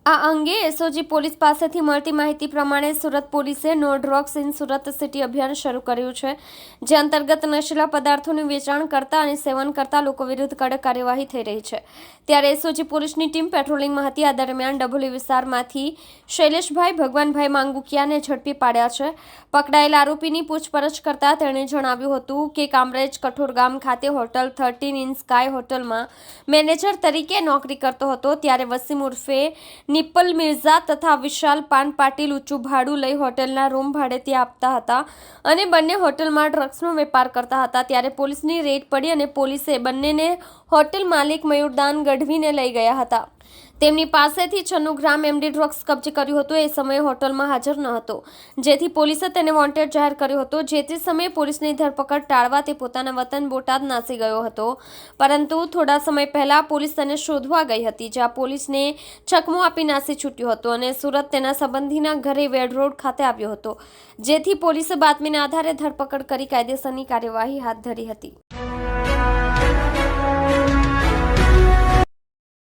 આ અંગે SOG police પાસેથી મળતી માહિતી પ્રમાણે સુરત પોલીસે no drugs in Surat city અભિયાન શરૂ કર્યું છે, જે અંતર્ગત નશીલા પદાર્થોનું વેચાણ કરતા અને સેવન કરતા લોકો વિરુદ્ધ કડક કાર્યવાહી થઈ રહી છે। ત્યારે એસઓજી પોલીસની ટીમ પેટ્રોલિંગમાં હતી। આ દરમિયાન ડભોલી વિસ્તારમાંથી શૈલેષભાઈ ભગવાનભાઈ માંગુકિયાને ઝડપી પાડ્યા છે। પકડાયેલ આરોપીની પૂછપરછ કરતા તેણે જણાવ્યું હતું કે કામરેજ કઠોરગામ ખાતે હોટલ 13 ઇન સ્કાય હોટલમાં મેનેજર તરીકે નોકરી કરતો હતો। ત્યારે વસીમ ઉર્ફે નિપ્પલ મિર્ઝા તથા વિશાલ પાન પાટીલ ઊંચું ભાડું લઈ હોટલના રૂમ ભાડેથી આપતા હતા અને બંને હોટલમાં ડ્રગ્સનો વેપાર કરતા હતા। ત્યારે પોલીસની રેડ પડી અને પોલીસે બંનેને હોટેલ માલિક મયુરદાન ગઢવીને લઈ ગયા હતા। તેમની પાસેથી 96 ગ્રામ એમડી ડ્રગ્સ કબજે કર્યું હતું। એ સમયે હોટલમાં હાજર ન હતો, જેથી પોલીસે તેને વોન્ટેડ જાહેર કર્યો હતો। જે તે સમયે પોલીસની ધરપકડ ટાળવા તે પોતાના વતન બોટાદ નાસી ગયો હતો, પરંતુ થોડા સમય પહેલા પોલીસ તેને શોધવા ગઈ હતી, જ્યાં પોલીસને ચકમો આપી નાસી છૂટ્યો હતો અને સુરત તેના સંબંધીના ઘરે વેડ રોડ ખાતે આવ્યો હતો, જેથી પોલીસે બાતમીના આધારે ધરપકડ કરી કાયદેસરની કાર્યવાહી હાથ ધરી હતી।